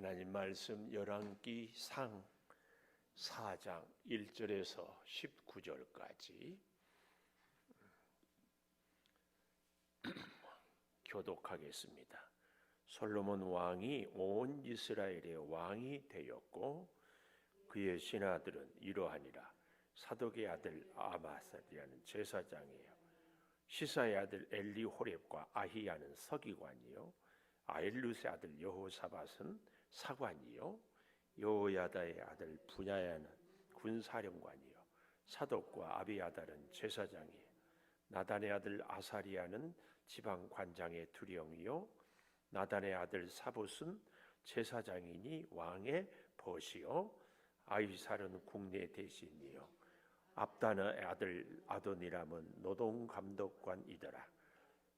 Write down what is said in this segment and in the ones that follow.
하나님 말씀 열왕기 상 4장 1절에서 19절까지 교독하겠습니다. 솔로몬 왕이 온 이스라엘의 왕이 되었고 그의 신하들은 이러하니라. 사독의 아들 아마살이라는 제사장이요, 시사의 아들 엘리호렙과 아히야는 서기관이요, 아일룻의 아들 여호사밧은 사관이요, 여호야다의 아들 분야야는 군사령관이요, 사독과 아비아달은 제사장이요, 나단의 아들 아사리야는 지방관장의 두령이요, 나단의 아들 사봇은 제사장이니 왕의 벗이요, 아히살은 국내 대신이요, 압단의 아들 아도니람은 노동감독관이더라.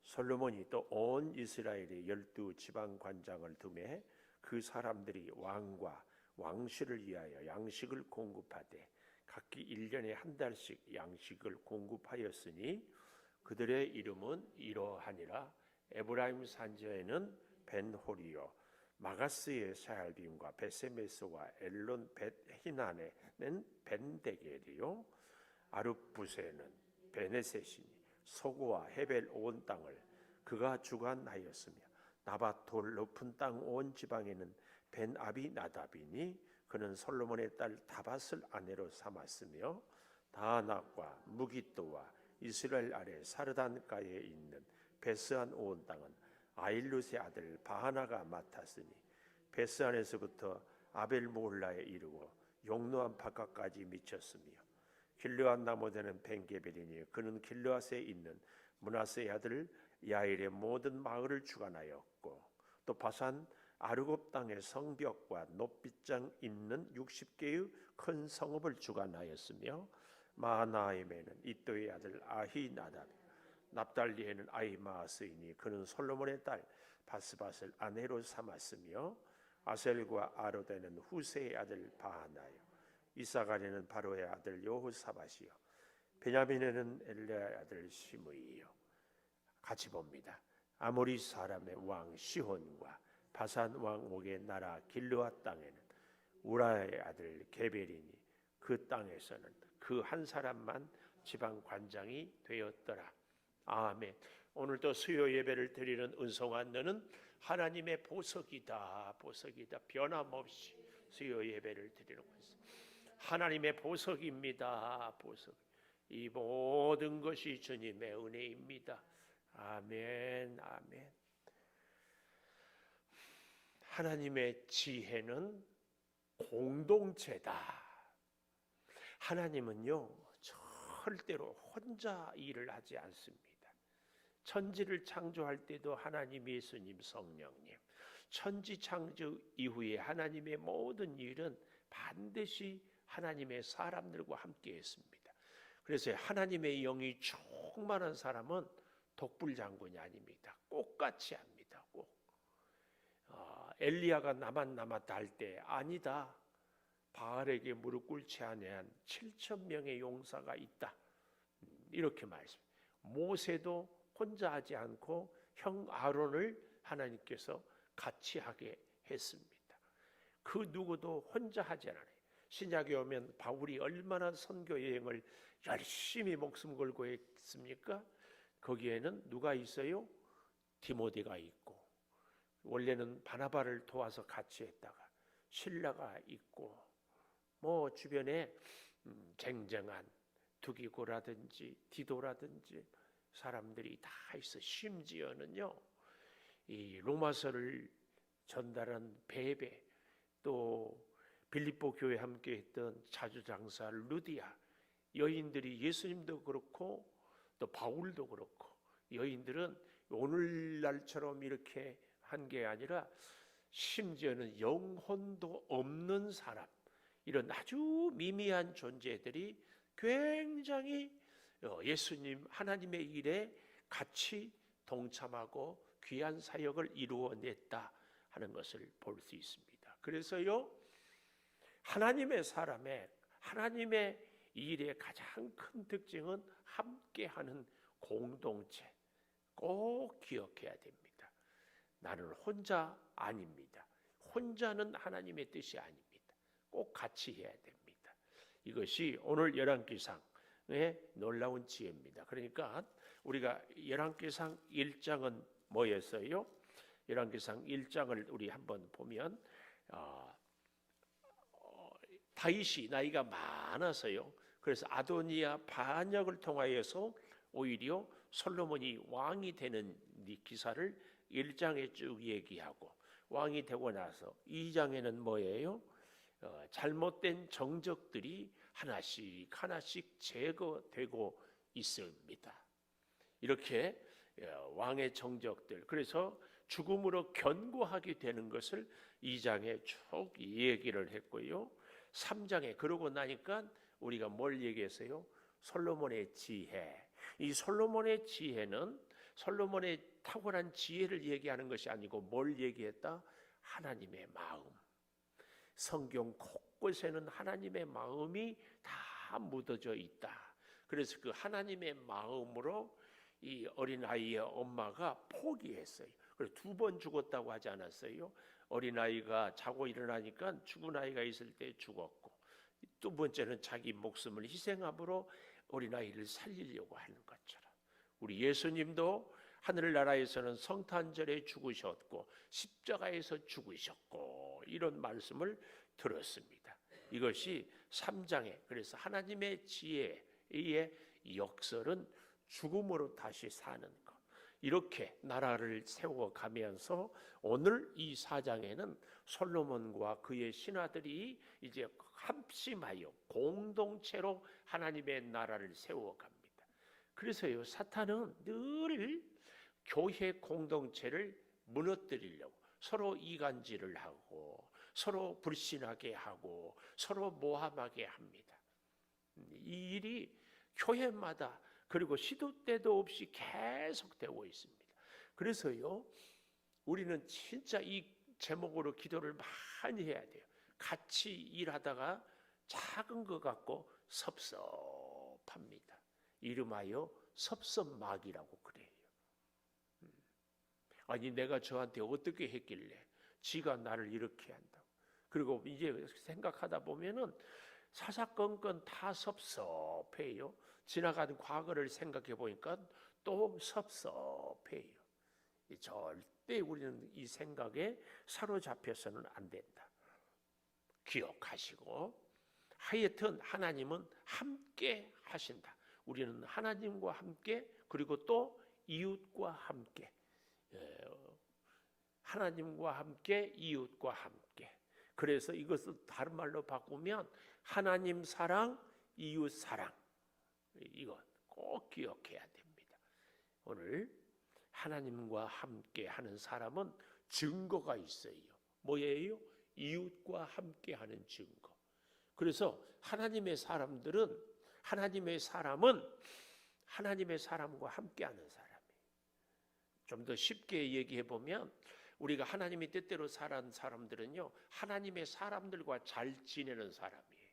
솔로몬이 또 온 이스라엘의 12 지방관장을 두매 그 사람들이 왕과 왕실을 위하여 양식을 공급하되 각기 1년에 한 달씩 양식을 공급하였으니 그들의 이름은 이러하니라. 에브라임 산지에는 벤호리요, 마가스의 샤알빔과 베세메스와 엘론 벳히난에는 벤데겔이요, 아룹부세는 베네셋이니 소고와 헤벨 온 땅을 그가 주관하였으며 나밧 돌 높은 땅 온 지방에는 벤 아비나답이니 그는 솔로몬의 딸 다밧을 아내로 삼았으며 다낙과 무기또와 이스라엘 아래 사르단가에 있는 베스안 온 땅은 아일룻의 아들 바하나가 맡았으니 베스안에서부터 아벨몰라에 이르고 용노한 바깥까지 미쳤으며 길르앗 나모되는 벤게벨이니 그는 길르앗에 있는 므낫세의 아들 야일의 모든 마을을 주관하였고 또 바산 아르곱 땅의 성벽과 높빗장 있는 60개의 큰 성읍을 주관하였으며 마하나임에는 이또의 아들 아히나답, 납달리에는 아히마스이니 그는 솔로몬의 딸 바스밧을 아내로 삼았으며 아셀과 아로데는 후세의 아들 바하나요, 이사갈에는 바로의 아들 여호사밧이요, 베냐민에는 엘레의 아들 시므이요. 같이 봅니다. 아모리 사람의 왕 시혼과 바산 왕 옥의 나라 길르앗 땅에는 우라의 아들 게벨이니 그 땅에서는 그 한 사람만 지방 관장이 되었더라. 아멘. 오늘도 수요 예배를 드리는 은송한 너는 하나님의 보석이다. 보석이다. 변함없이 수요 예배를 드리는 것은 하나님의 보석입니다. 보석. 이 모든 것이 주님의 은혜입니다. 아멘. 아멘. 하나님의 지혜는 공동체다. 하나님은요, 절대로 혼자 일을 하지 않습니다. 천지를 창조할 때도 하나님, 예수님, 성령님, 천지 창조 이후에 하나님의 모든 일은 반드시 하나님의 사람들과 함께 했습니다. 그래서 하나님의 영이 충만한 사람은 독불장군이 아닙니다. 꼭같이 합니다. 꼭. 엘리야가 나만 남았다 할 때 아니다. 바알에게 무릎 꿇지 아니한 7,000명의 용사가 있다. 이렇게 말씀. 모세도 혼자 하지 않고 형 아론을 하나님께서 같이 하게 했습니다. 그 누구도 혼자 하지 않아요. 신약에 오면 바울이 얼마나 선교 여행을 열심히 목숨 걸고 했습니까? 거기에는 누가 있어요? 디모데가 있고, 원래는 바나바를 도와서 같이 했다가 실라가 있고, 뭐 주변에 쟁쟁한 두기고라든지 디도라든지 사람들이 다 있어. 심지어는요, 이 로마서를 전달한 베베, 또 빌립보 교회 함께 했던 자주장사 루디아, 여인들이, 예수님도 그렇고 또 바울도 그렇고, 여인들은 오늘날처럼 이렇게 한 게 아니라 심지어는 영혼도 없는 사람, 이런 아주 미미한 존재들이 굉장히 예수님, 하나님의 일에 같이 동참하고 귀한 사역을 이루어냈다 하는 것을 볼 수 있습니다. 그래서요, 하나님의 사람의, 하나님의 일의 가장 큰 특징은 함께하는 공동체. 꼭 기억해야 됩니다. 나는 혼자 아닙니다. 혼자는 하나님의 뜻이 아닙니다. 꼭 같이 해야 됩니다. 이것이 오늘 열왕기상의 놀라운 지혜입니다. 그러니까 우리가 열왕기상 1장은 뭐였어요? 열왕기상 1장을 우리 한번 보면 다윗이 나이가 많아서요. 그래서 아도니아 반역을 통하여서 오히려 솔로몬이 왕이 되는 이 기사를 1장에 쭉 얘기하고, 왕이 되고 나서 2장에는 뭐예요? 잘못된 정적들이 하나씩 하나씩 제거되고 있습니다. 이렇게 왕의 정적들, 그래서 죽음으로 견고하게 되는 것을 2장에 쭉 얘기를 했고요. 3장에 그러고 나니까 우리가 뭘 얘기했어요? 솔로몬의 지혜. 이 솔로몬의 지혜는 솔로몬의 탁월한 지혜를 얘기하는 것이 아니고 뭘 얘기했다? 하나님의 마음. 성경 곳곳에는 하나님의 마음이 다 묻어져 있다. 그래서 그 하나님의 마음으로 이 어린아이의 엄마가 포기했어요. 그래서 2번 죽었다고 하지 않았어요? 어린아이가 자고 일어나니까 죽은 아이가 있을 때 죽었고, 두 번째는 자기 목숨을 희생함으로 어린아이를 살리려고 하는 것처럼 우리 예수님도 하늘나라에서는 성탄절에 죽으셨고 십자가에서 죽으셨고 이런 말씀을 들었습니다. 이것이 3장에, 그래서 하나님의 지혜의 역설은 죽음으로 다시 사는 것, 이렇게 나라를 세워가면서 오늘 이 4장에는 솔로몬과 그의 신하들이 이제 합심하여 공동체로 하나님의 나라를 세워갑니다. 그래서요, 사탄은 늘 교회 공동체를 무너뜨리려고 서로 이간질을 하고 서로 불신하게 하고 서로 모함하게 합니다. 이 일이 교회마다 그리고 시도 때도 없이 계속되고 있습니다. 그래서요, 우리는 진짜 이 제목으로 기도를 많이 해야 돼요. 같이 일하다가 작은 것 같고 섭섭합니다. 이름하여 섭섭막이라고 그래요. 아니 내가 저한테 어떻게 했길래 지가 나를 이렇게 한다고. 그리고 이제 생각하다 보면은 사사건건 다 섭섭해요. 지나간 과거를 생각해 보니까 또 섭섭해요. 절대 우리는 이 생각에 사로잡혀서는 안 된다. 기억하시고, 하여튼 하나님은 함께 하신다. 우리는 하나님과 함께, 그리고 또 이웃과 함께, 하나님과 함께 이웃과 함께. 그래서 이것을 다른 말로 바꾸면 하나님 사랑, 이웃 사랑. 이거 꼭 기억해야 됩니다. 오늘 하나님과 함께 하는 사람은 증거가 있어요. 뭐예요? 이웃과 함께 하는 증거. 그래서 하나님의 사람은 하나님의 사람과 함께 하는 사람이에요. 좀 더 쉽게 얘기해 보면 우리가 하나님의 뜻대로 살아온 사람들은요, 하나님의 사람들과 잘 지내는 사람이에요.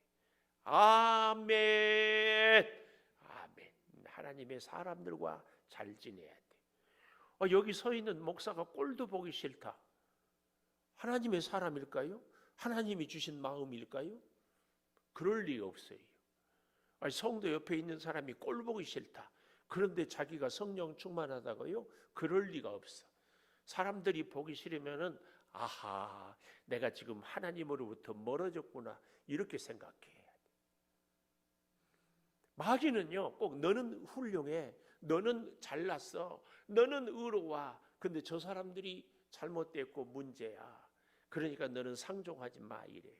아멘. 아멘. 하나님의 사람들과 잘 지내야 돼. 여기 서 있는 목사가 꼴도 보기 싫다. 하나님의 사람일까요? 하나님이 주신 마음일까요? 그럴 리 없어요. 성도 옆에 있는 사람이 꼴 보기 싫다. 그런데 자기가 성령 충만하다고요? 그럴 리가 없어. 사람들이 보기 싫으면은 아하, 내가 지금 하나님으로부터 멀어졌구나, 이렇게 생각해야 돼. 마귀는요, 꼭 너는 훌륭해, 너는 잘났어, 너는 의로워. 근데 저 사람들이 잘못됐고 문제야. 그러니까 너는 상종하지 마, 이래.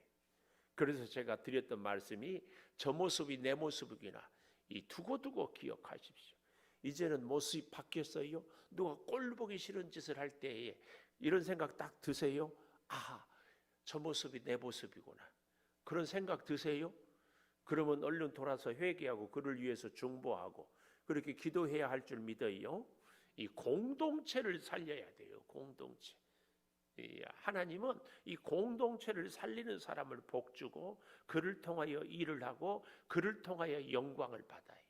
그래서 제가 드렸던 말씀이 저 모습이 내 모습이구나. 이 두고두고 기억하십시오. 이제는 모습이 바뀌었어요. 누가 꼴 보기 싫은 짓을 할 때에 이런 생각 딱 드세요. 아, 저 모습이 내 모습이구나. 그런 생각 드세요. 그러면 얼른 돌아서 회개하고 그를 위해서 중보하고 그렇게 기도해야 할 줄 믿어요. 이 공동체를 살려야 돼요. 공동체. 하나님은 이 공동체를 살리는 사람을 복주고 그를 통하여 일을 하고 그를 통하여 영광을 받아요.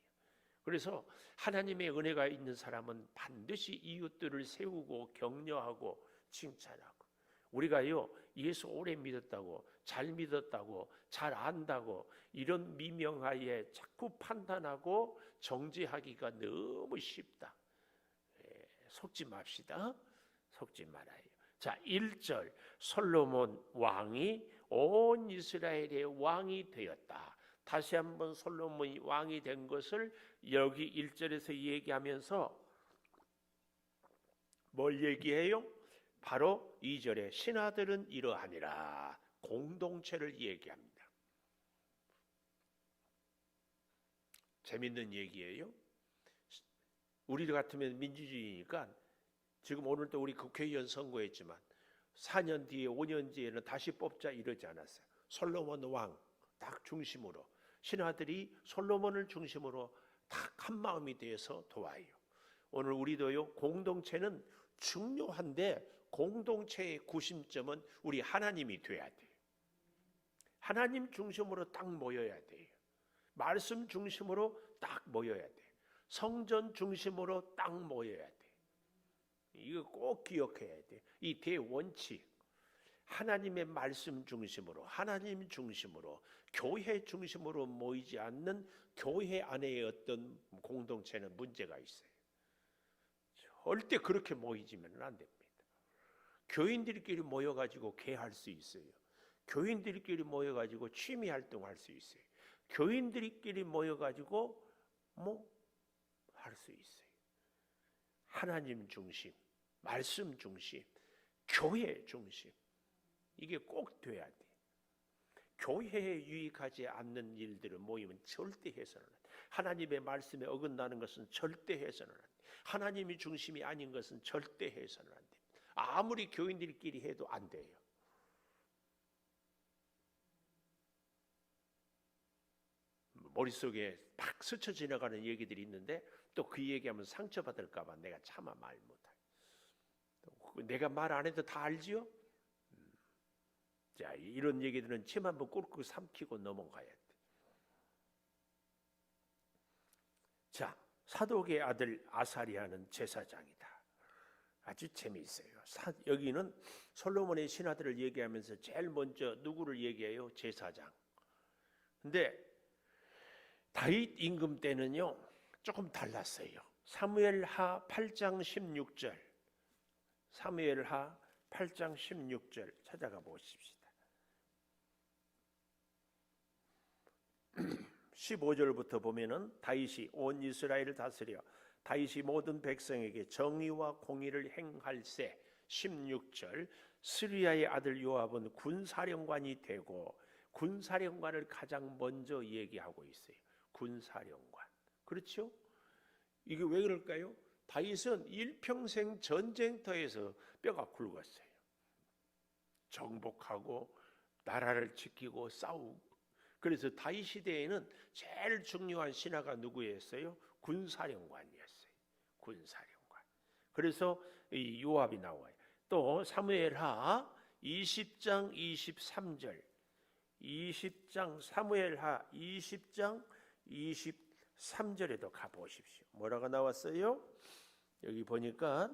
그래서 하나님의 은혜가 있는 사람은 반드시 이웃들을 세우고 격려하고 칭찬하고, 우리가요 예수 오래 믿었다고, 잘 믿었다고, 잘 안다고 이런 미명하에 자꾸 판단하고 정죄하기가 너무 쉽다. 속지 맙시다. 속지 말아요. 자, 1절 솔로몬 왕이 온 이스라엘의 왕이 되었다. 다시 한번 솔로몬이 왕이 된 것을 여기 1절에서 얘기하면서 뭘 얘기해요? 바로 2절에 신하들은 이러하니라. 공동체를 얘기합니다. 재밌는 얘기예요. 우리 같으면 민주주의니까 지금 오늘도 우리 국회의원 선거했지만 4년 뒤에 5년 뒤에는 다시 뽑자 이러지 않았어요. 솔로몬 왕 딱 중심으로 신하들이 솔로몬을 중심으로 딱 한마음이 되어서 도와요. 오늘 우리도요 공동체는 중요한데 공동체의 구심점은 우리 하나님이 돼야 돼요. 하나님 중심으로 딱 모여야 돼요. 말씀 중심으로 딱 모여야 돼요. 성전 중심으로 딱 모여야 돼요. 이거 꼭 기억해야 돼요. 이 대원칙, 하나님의 말씀 중심으로, 하나님 중심으로, 교회 중심으로 모이지 않는 교회 안에 어떤 공동체는 문제가 있어요. 절대 그렇게 모이지면 안 됩니다. 교인들끼리 모여가지고 개할 수 있어요. 교인들끼리 모여가지고 취미 활동할 수 있어요. 교인들끼리 모여가지고 할 수 있어요. 하나님 중심, 말씀 중심, 교회 중심, 이게 꼭 돼야 돼. 교회에 유익하지 않는 일들을 모이면 절대 해서는 안 돼. 하나님의 말씀에 어긋나는 것은 절대 해서는 안 돼. 하나님이 중심이 아닌 것은 절대 해서는 안 돼. 아무리 교인들끼리 해도 안 돼요. 머릿속에 막 스쳐 지나가는 얘기들이 있는데 또 그 얘기하면 상처받을까 봐 내가 차마 말 못해. 내가 말 안 해도 다 알지요? 자, 이런 얘기들은 침 한번 꿀꿀 삼키고 넘어가야 돼. 자, 사독의 아들 아사리아는 제사장이다. 아주 재미있어요. 여기는 솔로몬의 신하들을 얘기하면서 제일 먼저 누구를 얘기해요? 제사장. 근데 다윗 임금 때는요 조금 달랐어요. 사무엘하 8장 16절, 사무엘하 8장 16절 찾아가 보십시다. 15절부터 보면은 다윗이 온 이스라엘을 다스려 다윗이 모든 백성에게 정의와 공의를 행할세. 16절 스리야의 아들 요압은 군사령관이 되고, 군사령관을 가장 먼저 얘기하고 있어요. 군사령관. 그렇죠? 이게 왜 그럴까요? 다윗은 일평생 전쟁터에서 뼈가 굵었어요. 정복하고 나라를 지키고 싸우고. 그래서 다윗 시대에는 제일 중요한 신하가 누구였어요? 군사령관이었어요. 군사령관. 그래서 이 요압이 나와요. 또 사무엘하 20장 23절, 20장 사무엘하 20장 23절에도 가보십시오. 뭐라고 나왔어요? 여기 보니까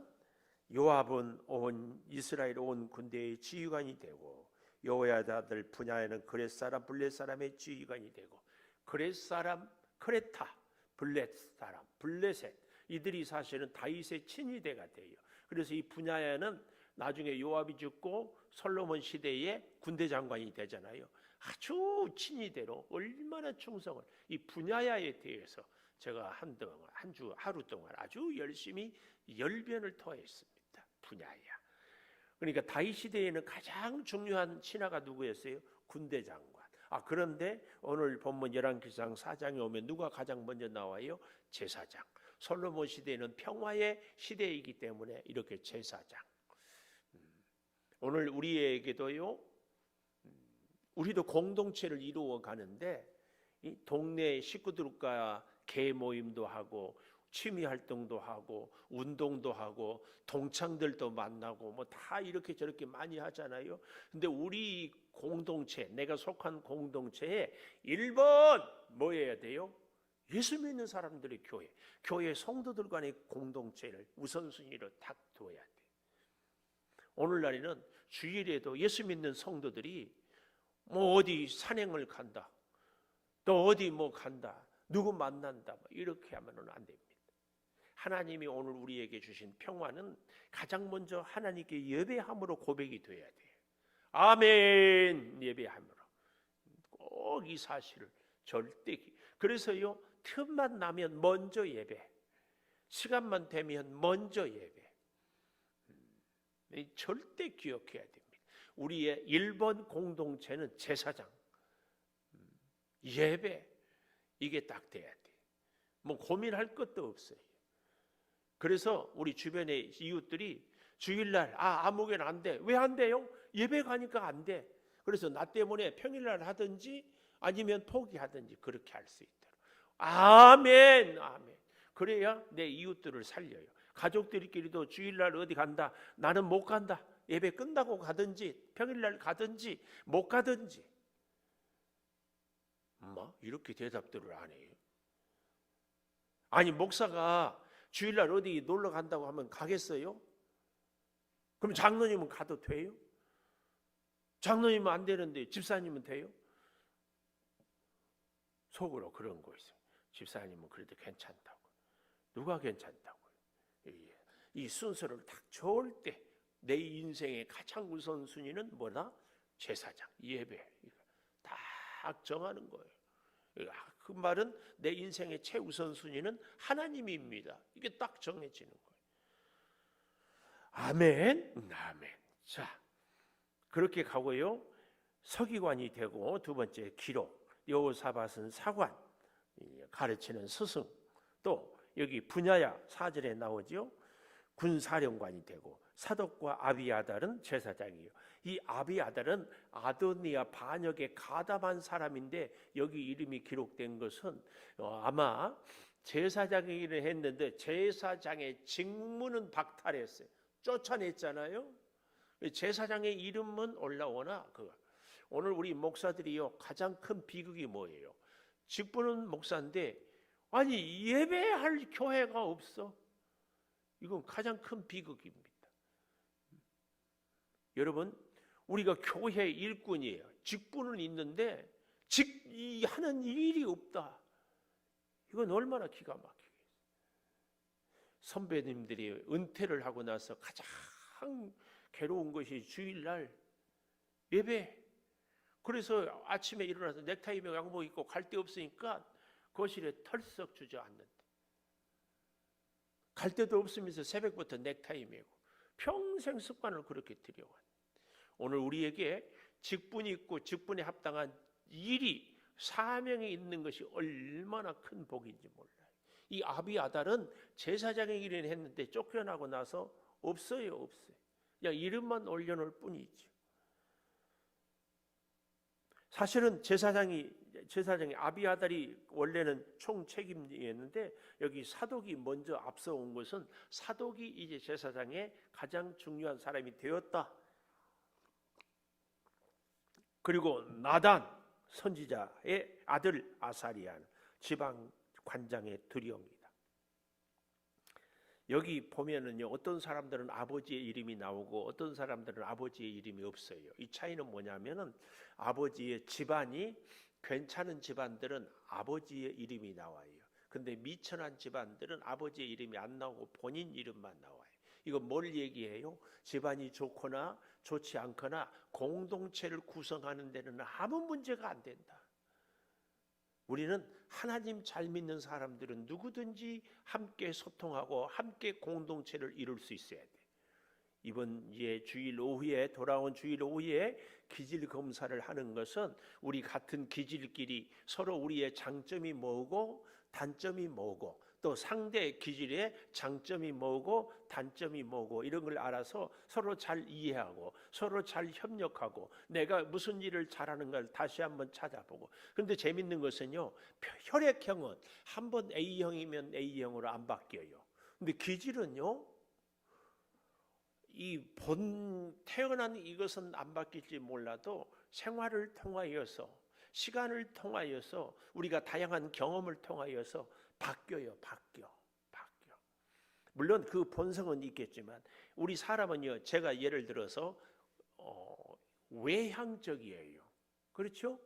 요압은 온 이스라엘 온 군대의 지휘관이 되고, 여호야다 아들 분야에는 그렛 사람 블렛 사람의 지휘관이 되고, 그렛 사람 크레타, 블렛 사람 블레셋, 이들이 사실은 다윗의 친위대가 돼요. 그래서 이 분야에는 나중에 요압이 죽고 솔로몬 시대에 군대 장관이 되잖아요. 아주 친위대로 얼마나 충성을, 이 분야야에 대해서 제가 하루 동안 아주 열심히 열변을 토했습니다. 분야야. 그러니까 다윗 시대에는 가장 중요한 신하가 누구였어요? 군대 장관. 그런데 오늘 본문 열왕기상 4장에 오면 누가 가장 먼저 나와요? 제사장. 솔로몬 시대는 평화의 시대이기 때문에 이렇게 제사장. 오늘 우리에게도요, 우리도 공동체를 이루어 가는데 이 동네 식구들과 개 모임도 하고 취미 활동도 하고 운동도 하고 동창들도 만나고 뭐 다 이렇게 저렇게 많이 하잖아요. 근데 우리 공동체, 내가 속한 공동체에 1번 뭐 해야 돼요? 예수 믿는 사람들의 교회 성도들 간의 공동체를 우선순위로 딱 둬야 돼. 오늘날에는 주일에도 예수 믿는 성도들이 뭐 어디 산행을 간다, 또 어디 뭐 간다, 누구 만난다, 이렇게 하면은 안 됩니다. 하나님이 오늘 우리에게 주신 평화는 가장 먼저 하나님께 예배함으로 고백이 돼야 돼요. 아멘. 예배함으로 꼭 이 사실을 절대. 그래서요, 틈만 나면 먼저 예배, 시간만 되면 먼저 예배. 절대 기억해야 됩니다. 우리의 1번 공동체는 제사장, 예배, 이게 딱 돼야 돼. 뭐 고민할 것도 없어요. 그래서 우리 주변의 이웃들이 주일날 아무개는 안 돼. 왜 안 돼요? 예배 가니까 안 돼. 그래서 나 때문에 평일날 하든지 아니면 포기하든지 그렇게 할 수 있도록. 아멘. 아멘. 그래야 내 이웃들을 살려요. 가족들끼리도 주일날 어디 간다, 나는 못 간다. 예배 끝나고 가든지 평일날 가든지 못 가든지. 이렇게 대답들을 안 해요. 아니, 목사가 주일날 어디 놀러 간다고 하면 가겠어요? 그럼 장로님은 가도 돼요? 장로님은 안 되는데 집사님은 돼요? 속으로 그런 거 있어요. 집사님은 그래도 괜찮다고. 누가 괜찮다고요? 이 순서를 딱 좋을 때 내 인생의 가장 우선순위는 뭐다? 제사장, 예배. 딱 정하는 거예요. 그 말은 내 인생의 최우선순위는 하나님입니다. 이게 딱 정해지는 거예요. 아멘. 아멘. 자, 그렇게 가고요. 서기관이 되고, 두 번째 기록, 여호사밧은 사관, 가르치는 스승, 또 여기 분야야 4절에 나오죠. 군사령관이 되고, 사독과 아비아달은 제사장이에요. 이 아비아달은 아도니아 반역에 가담한 사람인데 여기 이름이 기록된 것은 아마 제사장의 일을 했는데 제사장의 직무는 박탈했어요. 쫓아냈잖아요. 제사장의 이름은 올라오나 오늘 우리 목사들이요, 가장 큰 비극이 뭐예요? 직분은 목사인데 아니 예배할 교회가 없어. 이건 가장 큰 비극입니다. 여러분, 우리가 교회 일꾼이에요. 직분은 있는데 하는 일이 없다. 이건 얼마나 기가 막히겠어요. 선배님들이 은퇴를 하고 나서 가장 괴로운 것이 주일날 예배. 그래서 아침에 일어나서 넥타이 매고 양복 입고 갈 데 없으니까 거실에 털썩 주저앉는다. 갈 데도 없으면서 새벽부터 넥타이 매고 평생 습관을 그렇게 들여왔다. 오늘 우리에게 직분이 있고 직분에 합당한 일이, 사명이 있는 것이 얼마나 큰 복인지 몰라요. 이 아비아달은 제사장의 일을 했는데 쫓겨나고 나서 없어요. 그냥 이름만 올려놓을 뿐이죠. 사실은 제사장이 아비아달이 원래는 총책임이었는데 여기 사독이 먼저 앞서온 것은 사독이 이제 제사장의 가장 중요한 사람이 되었다. 그리고 나단 선지자의 아들 아사리아는 지방 관장의 두려움이다. 여기 보면은요, 어떤 사람들은 아버지의 이름이 나오고 어떤 사람들은 아버지의 이름이 없어요. 이 차이는 뭐냐면은 아버지의 집안이 괜찮은 집안들은 아버지의 이름이 나와요. 근데 미천한 집안들은 아버지의 이름이 안 나오고 본인 이름만 나와요. 이거 뭘 얘기해요? 집안이 좋거나 좋지 않거나 공동체를 구성하는 데는 아무 문제가 안 된다. 우리는 하나님 잘 믿는 사람들은 누구든지 함께 소통하고 함께 공동체를 이룰 수 있어야 돼. 이번 주일 오후에 돌아온 주일 오후에 기질 검사를 하는 것은 우리 같은 기질끼리 서로 우리의 장점이 뭐고 단점이 뭐고 또 상대 기질의 장점이 뭐고 단점이 뭐고 이런 걸 알아서 서로 잘 이해하고 서로 잘 협력하고 내가 무슨 일을 잘하는 걸 다시 한번 찾아보고. 그런데 재밌는 것은요, 혈액형은 한번 A형이면 A형으로 안 바뀌어요. 근데 기질은요, 이 태어난 이것은 안 바뀔지 몰라도 생활을 통하여서 시간을 통하여서 우리가 다양한 경험을 통하여서 바뀌어요. 물론 그 본성은 있겠지만 우리 사람은요, 제가 예를 들어서 외향적이에요. 그렇죠?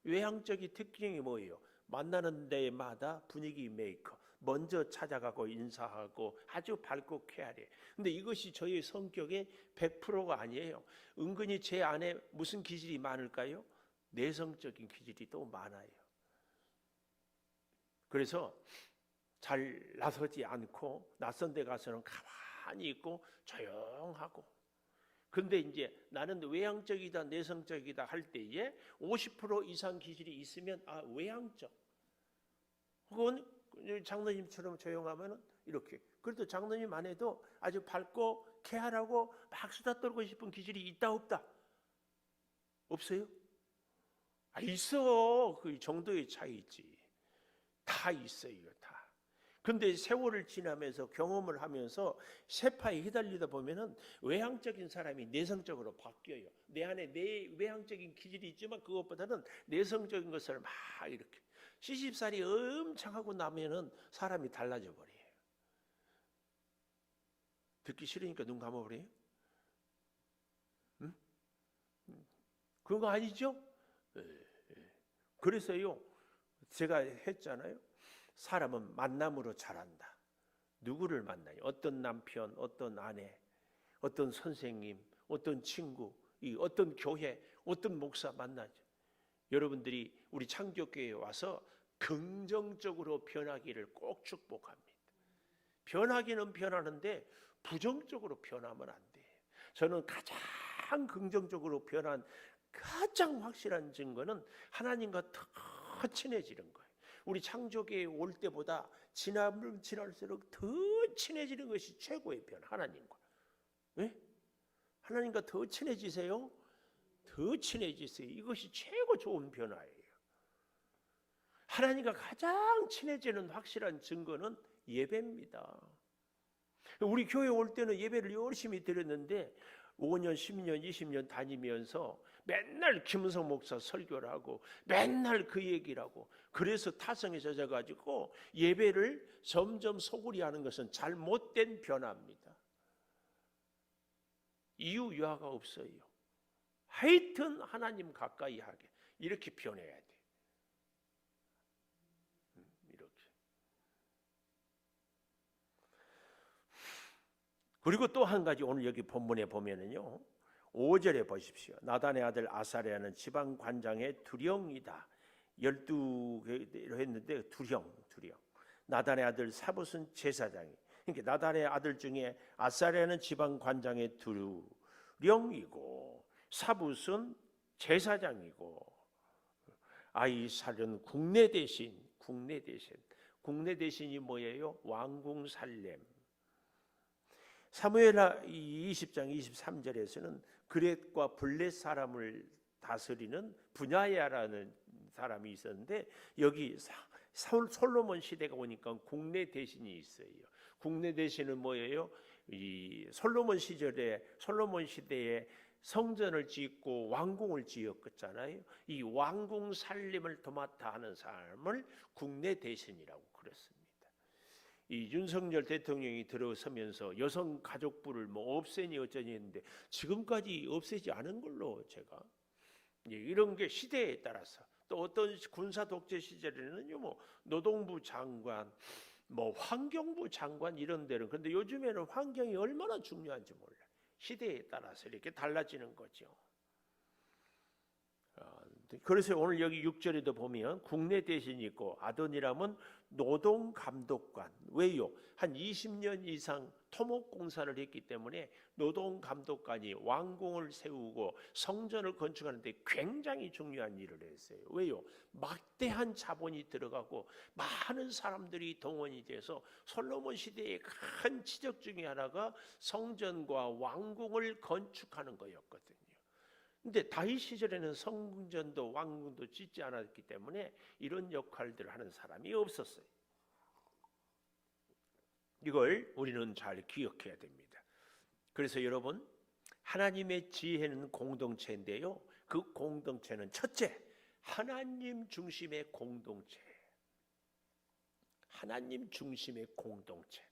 외향적인 특징이 뭐예요? 만나는 데마다 분위기 메이커, 먼저 찾아가고 인사하고 아주 밝고 쾌활해. 근데 이것이 저의 성격의 100%가 아니에요. 은근히 제 안에 무슨 기질이 많을까요? 내성적인 기질이 또 많아요. 그래서 잘 나서지 않고 낯선 데 가서는 가만히 있고 조용하고. 근데 이제 나는 외향적이다 내성적이다 할 때에 50% 이상 기질이 있으면 외향적. 그건 장로님처럼 조용하면 이렇게. 그래도 장로님 안에도 아주 밝고 쾌활하고 막 수다 떨고 싶은 기질이 있다 없다? 없어요? 있어. 그 정도의 차이 있지. 다 있어요, 다. 근데 세월을 지나면서 경험을 하면서 세파에 휘달리다 보면은 외향적인 사람이 내성적으로 바뀌어요. 내 안에 내 외향적인 기질이 있지만 그것보다는 내성적인 것을 막 이렇게 시집살이 엄청 하고 나면은 사람이 달라져 버려요. 듣기 싫으니까 눈 감아버려요? 응? 그거 아니죠? 그래서요, 제가 했잖아요. 사람은 만남으로 자란다. 누구를 만나요? 어떤 남편, 어떤 아내, 어떤 선생님, 어떤 친구, 어떤 교회, 어떤 목사 만나죠. 여러분들이 우리 창조교회에 와서 긍정적으로 변하기를 꼭 축복합니다. 변하기는 변하는데 부정적으로 변하면 안 돼. 저는 가장 긍정적으로 변한 가장 확실한 증거는 하나님과 더 친해지는 거예요. 우리 창조교회에 올 때보다 지나면 지날수록 더 친해지는 것이 최고의 변화. 하나님과. 네? 하나님과 더 친해지세요. 더 친해지세요. 이것이 최고 좋은 변화예요. 하나님과 가장 친해지는 확실한 증거는 예배입니다. 우리 교회 올 때는 예배를 열심히 드렸는데 5년, 10년, 20년 다니면서 맨날 김은성 목사 설교를 하고 맨날 그 얘기를 하고 그래서 타성에 젖어가지고 예배를 점점 소홀히 하는 것은 잘못된 변화입니다. 이유 여하가 없어요. 하여튼 하나님 가까이 하게 이렇게 변해야 돼. 이렇게. 그리고 또 한 가지 오늘 여기 본문에 보면은요. 5절에 보십시오. 나단의 아들 아사랴는 지방 관장의 두령이다. 12개로 했는데 두령. 나단의 아들 사붓은 제사장이. 그러니까 나단의 아들 중에 아사랴는 지방 관장의 두령이고 사붓은 제사장이고 아이살은 국내 대신이 뭐예요? 왕궁 살렘. 사무엘하 20장 23절에서는 그렛과 블렛 사람을 다스리는 분야야라는 사람이 있었는데 여기 솔로몬 시대가 오니까 국내 대신이 있어요. 국내 대신은 뭐예요? 이 솔로몬 시대에 성전을 짓고 왕궁을 지었잖아요. 이 왕궁 살림을 도맡아 하는 사람을 국내 대신이라고 그랬습니다. 이 윤석열 대통령이 들어서면서 여성가족부를 없애니 어쩌니 했는데 지금까지 없애지 않은 걸로 제가 이런 게 시대에 따라서 또 어떤 군사 독재 시절에는요 노동부 장관 환경부 장관 이런 데는 근데 요즘에는 환경이 얼마나 중요한지 몰라요. 시대에 따라서 이렇게 달라지는 거죠. 그래서 오늘 여기 6절에도 보면 국내 대신이 있고 아도니람은 노동감독관. 왜요? 한 20년 이상 토목공사를 했기 때문에 노동감독관이 왕궁을 세우고 성전을 건축하는데 굉장히 중요한 일을 했어요. 왜요? 막대한 자본이 들어가고 많은 사람들이 동원이 돼서 솔로몬 시대의 큰 지적 중에 하나가 성전과 왕궁을 건축하는 거였거든요. 근데 다윗 시절에는 성전도 왕궁도 짓지 않았기 때문에 이런 역할들을 하는 사람이 없었어요. 이걸 우리는 잘 기억해야 됩니다. 그래서 여러분 하나님의 지혜는 공동체인데요. 그 공동체는 첫째 하나님 중심의 공동체. 하나님 중심의 공동체.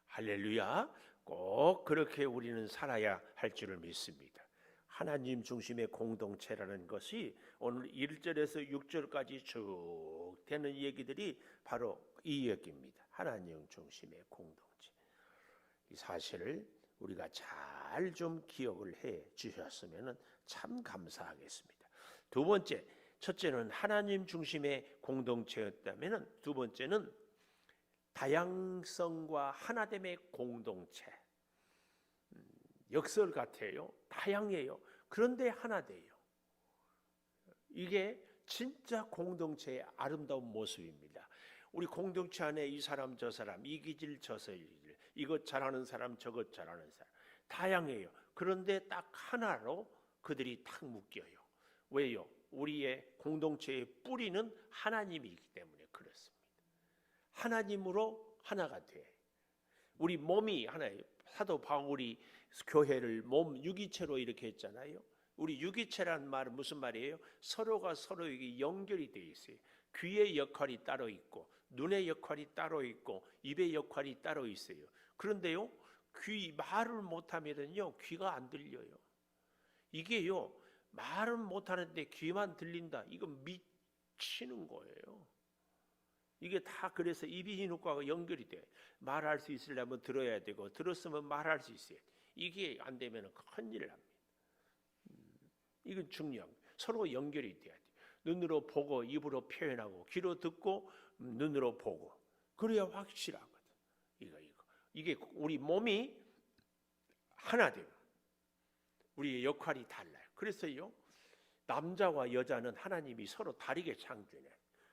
할렐루야. 꼭 그렇게 우리는 살아야 할 줄을 믿습니다. 하나님 중심의 공동체라는 것이 오늘 1절에서 6절까지 쭉 되는 얘기들이 바로 이 얘기입니다. 하나님 중심의 공동체. 이 사실을 우리가 잘 좀 기억을 해 주셨으면 참 감사하겠습니다. 두 번째, 첫째는 하나님 중심의 공동체였다면 두 번째는 다양성과 하나됨의 공동체. 역설 같아요. 다양해요. 그런데 하나 돼요. 이게 진짜 공동체의 아름다운 모습입니다. 우리 공동체 안에 이 사람 저 사람, 이 기질 저 기질, 이것 잘하는 사람 저것 잘하는 사람 다양해요. 그런데 딱 하나로 그들이 딱 묶여요. 왜요? 우리의 공동체의 뿌리는 하나님이기 때문에 그렇습니다. 하나님으로 하나가 돼. 우리 몸이 하나예요. 사도 바울이 교회를 몸 유기체로 이렇게 했잖아요. 우리 유기체란 말은 무슨 말이에요? 서로가 서로에게 연결이 되어 있어요. 귀의 역할이 따로 있고 눈의 역할이 따로 있고 입의 역할이 따로 있어요. 그런데요, 말을 못하면요 귀가 안 들려요. 이게요, 말은 못하는데 귀만 들린다. 이건 미치는 거예요. 이게 다 그래서 이비인후과가 연결이 돼. 말할 수 있으려면 들어야 되고 들었으면 말할 수 있어야 돼. 이게 안 되면 큰일 납니다. 이건 중요한 거예요. 서로 연결이 돼야 돼. 눈으로 보고 입으로 표현하고 귀로 듣고 눈으로 보고 그래야 확실하거든. 이게 우리 몸이 하나 돼요. 우리의 역할이 달라요. 그래서요, 남자와 여자는 하나님이 서로 다르게 창조해.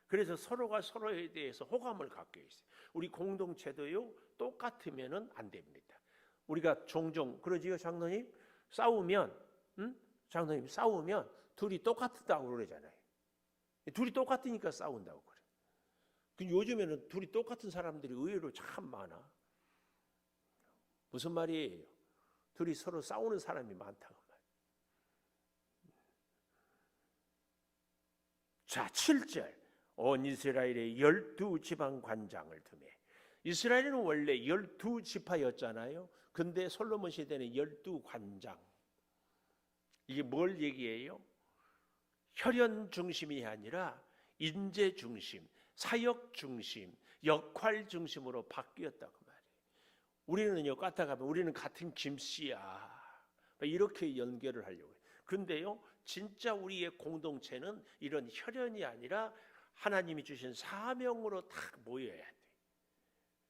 그래서 서로가 서로에 대해서 호감을 갖게 있어요. 우리 공동체도요, 똑같으면은 안 됩니다. 우리가 종종 그러지요, 장로님? 싸우면, 장로님 싸우면 둘이 똑같다고 그러잖아요. 둘이 똑같으니까 싸운다고 그래. 요즘에는 둘이 똑같은 사람들이 의외로 참 많아. 무슨 말이에요? 둘이 서로 싸우는 사람이 많다고 말이에요. 자, 7절. 온 이스라엘의 12지방 관장을 두매. 이스라엘은 원래 12지파였잖아요. 근데 솔로몬 시대는 12관장. 이게 뭘 얘기해요? 혈연 중심이 아니라 인재 중심, 사역 중심, 역할 중심으로 바뀌었다고 말이에요. 우리는요, 까딱하면 우리는 같은 김씨야. 이렇게 연결을 하려고 해요. 근데요, 진짜 우리의 공동체는 이런 혈연이 아니라 하나님이 주신 사명으로 딱 모여야 돼.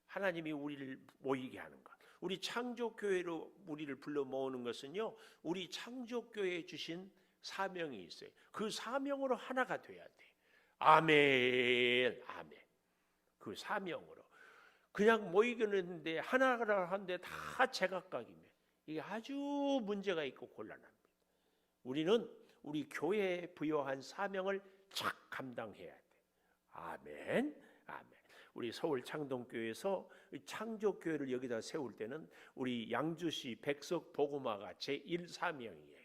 하나님이 우리를 모이게 하는 것. 우리 창조교회로 우리를 불러 모으는 것은요, 우리 창조교회에 주신 사명이 있어요. 그 사명으로 하나가 돼야 돼. 아멘, 아멘. 그 사명으로. 그냥 모이기는 했는데 하나라 하는데 다 제각각이면 이게 아주 문제가 있고 곤란합니다. 우리는 우리 교회에 부여한 사명을 착 감당해야 돼. 아멘, 아멘. 우리 서울 창동교회에서 창조교회를 여기다 세울 때는 우리 양주시 백석 복음화가 제1사명이에요.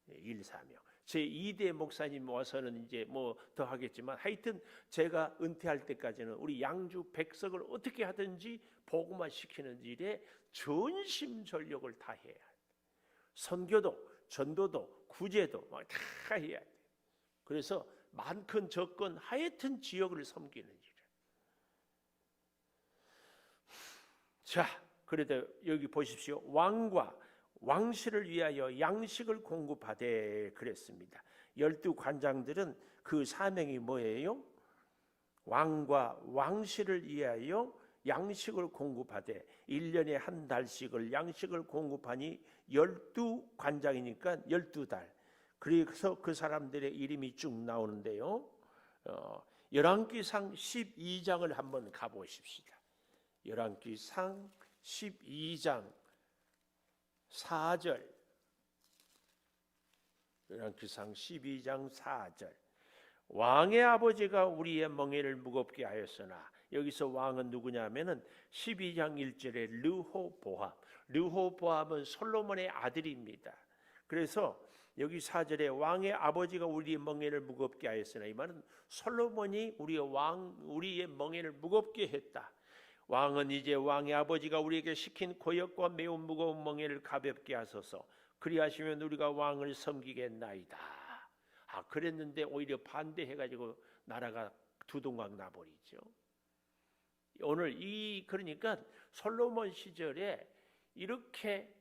1사명. 제2대 목사님 와서는 이제 뭐 더 하겠지만 하여튼 제가 은퇴할 때까지는 우리 양주 백석을 어떻게 하든지 복음화 시키는 일에 전심전력을 다해야 돼. 선교도, 전도도, 구제도 막 다 해야 돼. 그래서 많건 적건 하여튼 지역을 섬기는 일. 자, 그래도 여기 보십시오. 왕과 왕실을 위하여 양식을 공급하되 그랬습니다. 12관장들은 그 사명이 뭐예요? 왕과 왕실을 위하여 양식을 공급하되 1년에 한 달씩을 양식을 공급하니 12관장이니까 12달. 그래서 그 사람들의 이름이 쭉 나오는데요. 열왕기상 12장을 한번 가보십시다. 열왕기상 12장 4절. 열왕기상 12장 4절. 왕의 아버지가 우리의 멍에를 무겁게 하였으나, 여기서 왕은 누구냐면은 12장 1절에 르호보암. 르호보암은 솔로몬의 아들입니다. 그래서 여기 4절에 왕의 아버지가 우리의 멍에를 무겁게 하였으나, 이 말은 솔로몬이 우리의 멍에를 무겁게 했다. 왕은 이제 왕의 아버지가 우리에게 시킨 고역과 매우 무거운 멍에를 가볍게 하소서. 그리하시면 우리가 왕을 섬기겠나이다. 그랬는데 오히려 반대해가지고 나라가 두동강 나버리죠. 오늘 그러니까 솔로몬 시절에 이렇게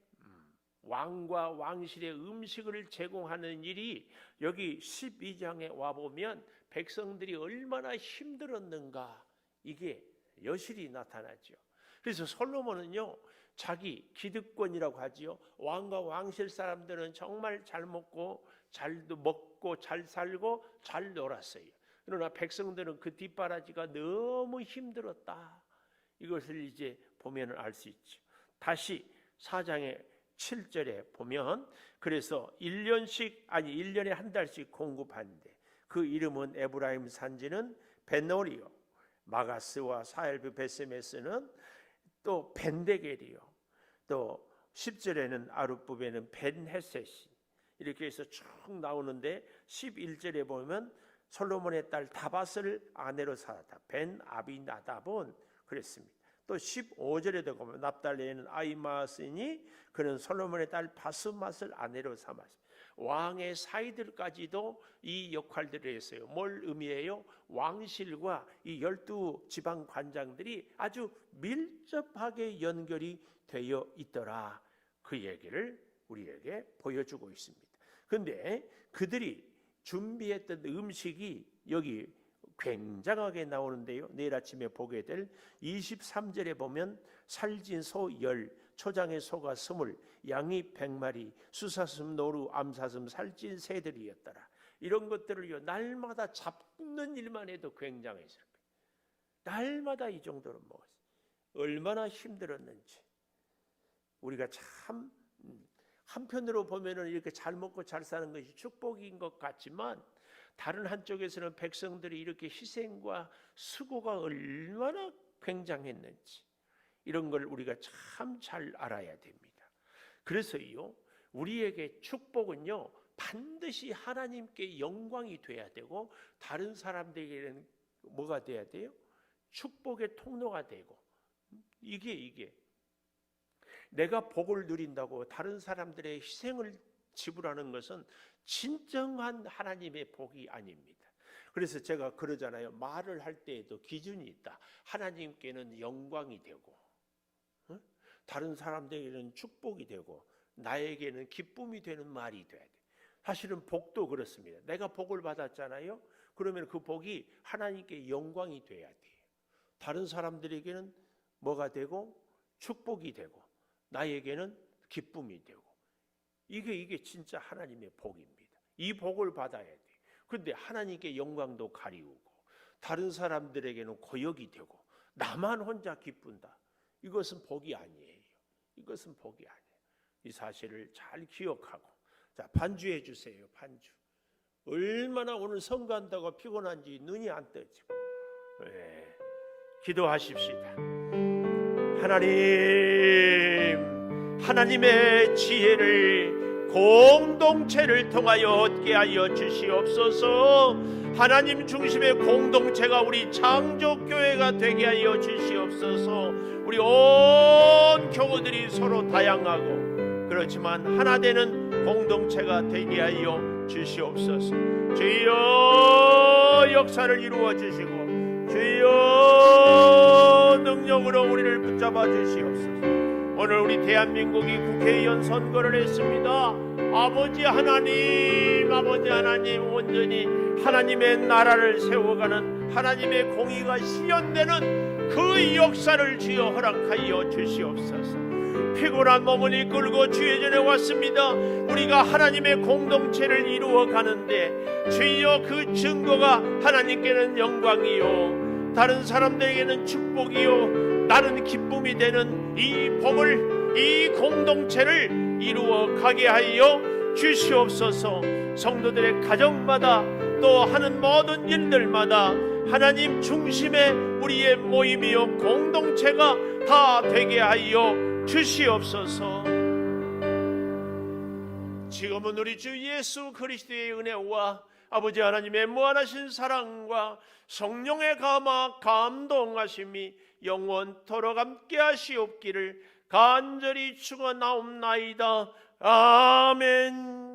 왕과 왕실의 음식을 제공하는 일이 여기 12장에 와보면 백성들이 얼마나 힘들었는가 이게 여실히 나타나죠. 그래서 솔로몬은요, 자기 기득권이라고 하지요. 왕과 왕실 사람들은 정말 잘 먹고 잘 살고 잘 놀았어요. 그러나 백성들은 그 뒷바라지가 너무 힘들었다. 이것을 이제 보면 알 수 있죠. 다시 4장의 7절에 보면 그래서 1년에 한 달씩 공급하는데 그 이름은 에브라임 산지는 벤노리요, 마가스와 사엘비 베세메스는 또 벤데겔이요, 또 10절에는 아룻부베는 벤헤셋이 이렇게 해서 쭉 나오는데 11절에 보면 솔로몬의 딸 다밧을 아내로 삼았다. 벤 아비나답은 그랬습니다. 또 15절에도 보면 납달리에는 아이마스니 그는 솔로몬의 딸 바스맛을 아내로 삼았습니다. 왕의 사이들까지도 이 역할들을 했어요. 뭘 의미해요? 왕실과 이 12지방 관장들이 아주 밀접하게 연결이 되어 있더라. 그 얘기를 우리에게 보여주고 있습니다. 그런데 그들이 준비했던 음식이 여기 굉장하게 나오는데요. 내일 아침에 보게 될 23절에 보면 살진 소 10, 초장의 소가 20, 양이 100마리, 수사슴, 노루, 암사슴, 살찐 새들이었더라. 이런 것들을 날마다 잡는 일만 해도 굉장했을 거예요. 날마다 이 정도로 먹었어요. 얼마나 힘들었는지. 우리가 참 한편으로 보면은 이렇게 잘 먹고 잘 사는 것이 축복인 것 같지만 다른 한쪽에서는 백성들이 이렇게 희생과 수고가 얼마나 굉장했는지 이런 걸 우리가 참 잘 알아야 됩니다. 그래서요, 우리에게 축복은요 반드시 하나님께 영광이 돼야 되고 다른 사람들에게는 뭐가 돼야 돼요? 축복의 통로가 되고 이게 내가 복을 누린다고 다른 사람들의 희생을 지불하는 것은 진정한 하나님의 복이 아닙니다. 그래서 제가 그러잖아요. 말을 할 때에도 기준이 있다. 하나님께는 영광이 되고 다른 사람들에게는 축복이 되고 나에게는 기쁨이 되는 말이 돼야 돼. 사실은 복도 그렇습니다. 내가 복을 받았잖아요. 그러면 그 복이 하나님께 영광이 돼야 돼요. 다른 사람들에게는 뭐가 되고 축복이 되고 나에게는 기쁨이 되고 이게 진짜 하나님의 복입니다. 이 복을 받아야 돼. 그런데 하나님께 영광도 가리우고 다른 사람들에게는 고역이 되고 나만 혼자 기쁜다. 이것은 복이 아니에요. 이것은 복이 아니에요. 이 사실을 잘 기억하고 자, 반주해 주세요. 반주. 얼마나 오늘 선거한다고 피곤한지 눈이 안 떠지고 기도하십시다. 하나님의 지혜를 공동체를 통하여 얻게 하여 주시옵소서. 하나님 중심의 공동체가 우리 창조교회가 되게 하여 주시옵소서. 우리 온 교우들이 서로 다양하고 그렇지만 하나 되는 공동체가 되게 하여 주시옵소서. 주여 역사를 이루어 주시고 주여 능력으로 우리를 붙잡아 주시옵소서. 오늘 우리 대한민국이 국회의원 선거를 했습니다. 아버지 하나님 온전히 하나님의 나라를 세워가는 하나님의 공의가 실현되는 그 역사를 주여 허락하여 주시옵소서. 피곤한 몸을 이끌고 주의 전에 왔습니다. 우리가 하나님의 공동체를 이루어 가는데 주여 그 증거가 하나님께는 영광이요 다른 사람들에게는 축복이요 나는 기쁨이 되는 이 복을 이 공동체를 이루어 가게 하여 주시옵소서. 성도들의 가정마다 또 하는 모든 일들마다 하나님 중심의 우리의 모임이요 공동체가 다 되게 하여 주시옵소서. 지금은 우리 주 예수 그리스도의 은혜와 아버지 하나님의 무한하신 사랑과 성령의 감화 감동하심이 영원토록 함께 하시옵기를 간절히 축원하옵나이다. 아멘.